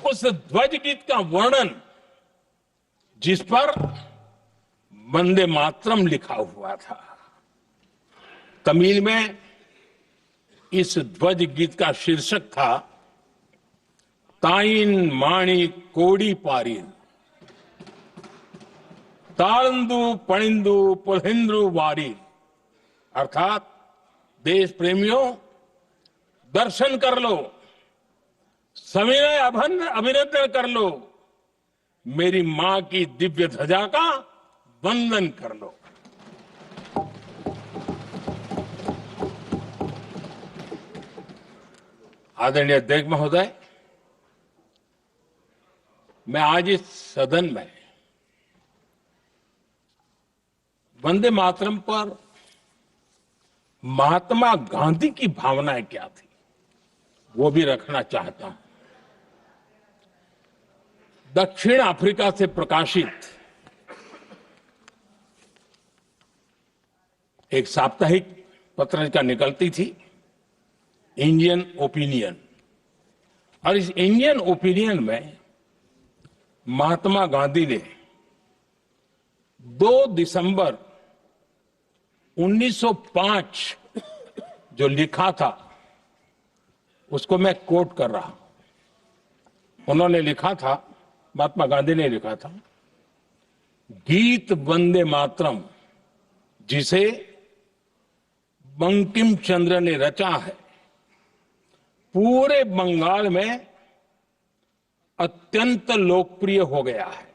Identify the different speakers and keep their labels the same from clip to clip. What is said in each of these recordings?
Speaker 1: उस ध्वज गीत का वर्णन जिस पर वंदे मातरम लिखा हुआ था, तमिल में इस ध्वज गीत का शीर्षक था ताइन माणी कोडी पारिन तारंदु पणिंदु पुलहिंद्रु वारी, अर्थात देश प्रेमियों दर्शन कर लो, सविनय अभिनंदन कर लो, मेरी मां की दिव्य ध्वजा का वंदन कर लो। आदरणीय अध्यक्ष महोदय, मैं आज इस सदन में वंदे मातरम पर महात्मा गांधी की भावनाएं क्या थी वो भी रखना चाहता हूं। दक्षिण अफ्रीका से प्रकाशित एक साप्ताहिक पत्रिका निकलती थी, इंडियन ओपिनियन, और इस इंडियन ओपिनियन में महात्मा गांधी ने 2 दिसंबर 1905 जो लिखा था उसको मैं कोट कर रहा हूं। उन्होंने लिखा था, महात्मा गांधी ने लिखा था, गीत वंदे मातरम जिसे बंकिम चंद्र ने रचा है पूरे बंगाल में अत्यंत लोकप्रिय हो गया है।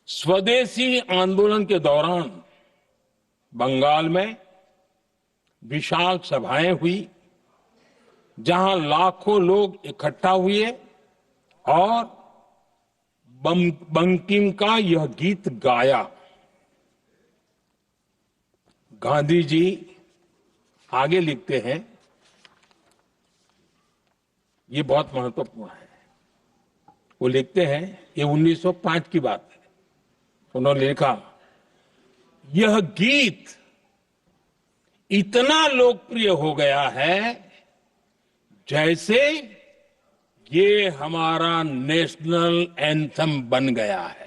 Speaker 1: स्वदेशी आंदोलन के दौरान बंगाल में विशाल सभाएं हुई जहां लाखों लोग इकट्ठा हुए और बंकिम का यह गीत गाया। गांधी जी आगे लिखते हैं, ये बहुत महत्वपूर्ण है। वो लिखते हैं, ये 1905 की बात है, उन्होंने लिखा, यह गीत इतना लोकप्रिय हो गया है जैसे ये हमारा नेशनल एंथम बन गया है।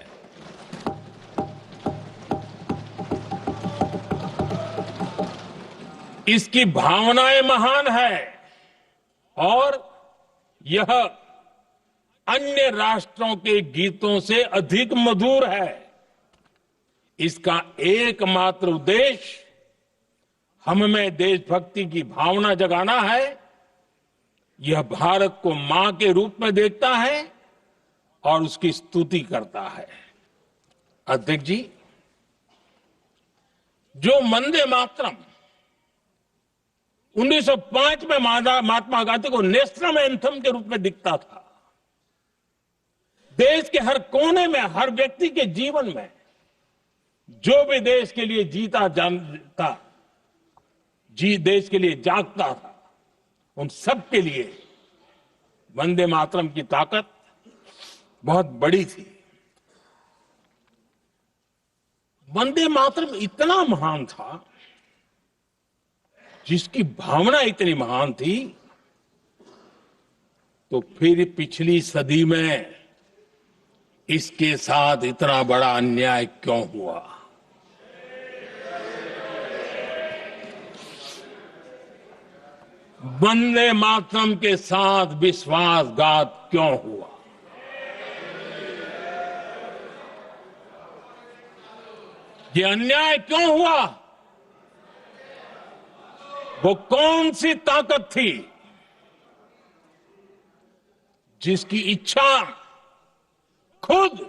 Speaker 1: इसकी भावनाएं महान है और यह अन्य राष्ट्रों के गीतों से अधिक मधुर है। इसका एकमात्र उद्देश्य हम में देशभक्ति की भावना जगाना है। यह भारत को मां के रूप में देखता है और उसकी स्तुति करता है। अध्यक्ष जी, जो वंदे मातरम 1905 में महात्मा गांधी को नेशनल एंथम के रूप में दिखता था, देश के हर कोने में, हर व्यक्ति के जीवन में जो भी देश के लिए जीता जानता, देश के लिए जागता था, उन सब के लिए वंदे मातरम की ताकत बहुत बड़ी थी। वंदे मातरम इतना महान था, जिसकी भावना इतनी महान थी, तो फिर पिछली सदी में इसके साथ इतना बड़ा अन्याय क्यों हुआ? वंदे मातरम के साथ विश्वासघात क्यों हुआ? ये अन्याय क्यों हुआ? वो कौन सी ताकत थी जिसकी इच्छा खुद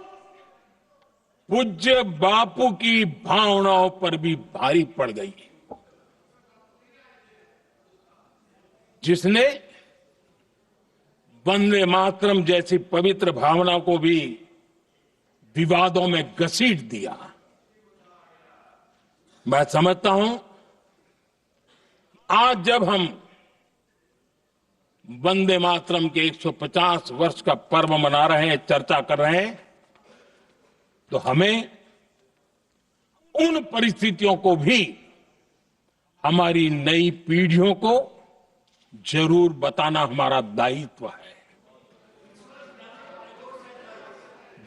Speaker 1: पूज्य बापू की भावनाओं पर भी भारी पड़ गई, जिसने वंदे मातरम जैसी पवित्र भावना को भी विवादों में घसीट दिया? मैं समझता हूं आज जब हम वंदे मातरम के 150 वर्ष का पर्व मना रहे हैं, चर्चा कर रहे हैं, तो हमें उन परिस्थितियों को भी हमारी नई पीढ़ियों को जरूर बताना हमारा दायित्व है।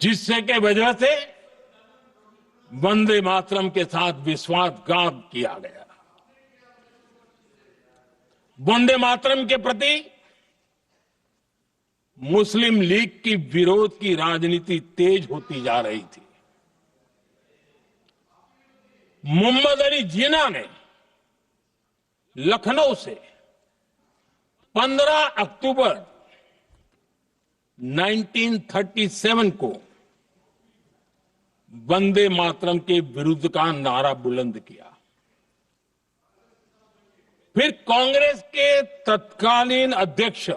Speaker 1: जिससे के वजह से वंदे मातरम के साथ विश्वासघात किया गया। वंदे मातरम के प्रति मुस्लिम लीग की विरोध की राजनीति तेज होती जा रही थी। मोहम्मद अली जिन्ना ने लखनऊ से 15 अक्टूबर 1937 को वंदे मातरम के विरुद्ध का नारा बुलंद किया। फिर कांग्रेस के तत्कालीन अध्यक्ष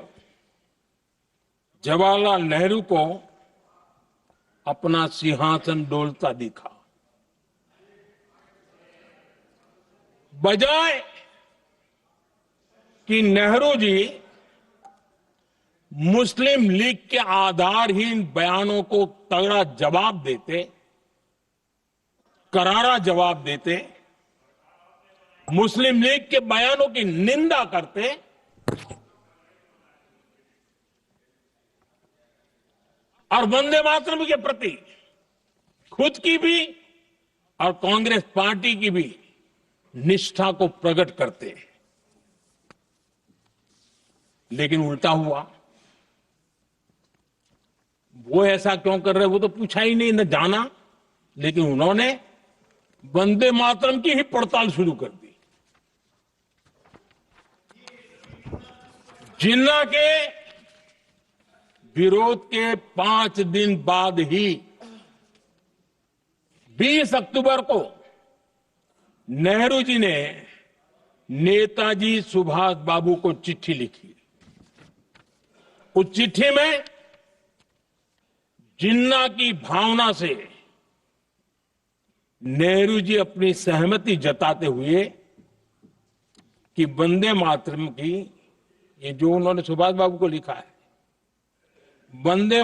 Speaker 1: जवाहरलाल नेहरू को अपना सिंहासन डोलता दिखा। बजाय कि नेहरू जी मुस्लिम लीग के आधारहीन बयानों को तगड़ा जवाब देते, करारा जवाब देते, मुस्लिम लीग के बयानों की निंदा करते, और वंदे मातरम के प्रति खुद की भी और कांग्रेस पार्टी की भी निष्ठा को प्रकट करते। लेकिन उल्टा हुआ। वो ऐसा क्यों कर रहे वो तो पूछा ही नहीं, न जाना। लेकिन उन्होंने वंदे मातरम की ही पड़ताल शुरू कर दी। जिन्ना के विरोध के 5 दिन बाद ही 20 अक्टूबर को नेहरू जी ने नेताजी सुभाष बाबू को चिट्ठी लिखी। उस चिट्ठी में जिन्ना की भावना से नेहरू जी अपनी सहमति जताते हुए कि वंदे मातरम की, ये जो उन्होंने सुभाष बाबू को लिखा है, वंदे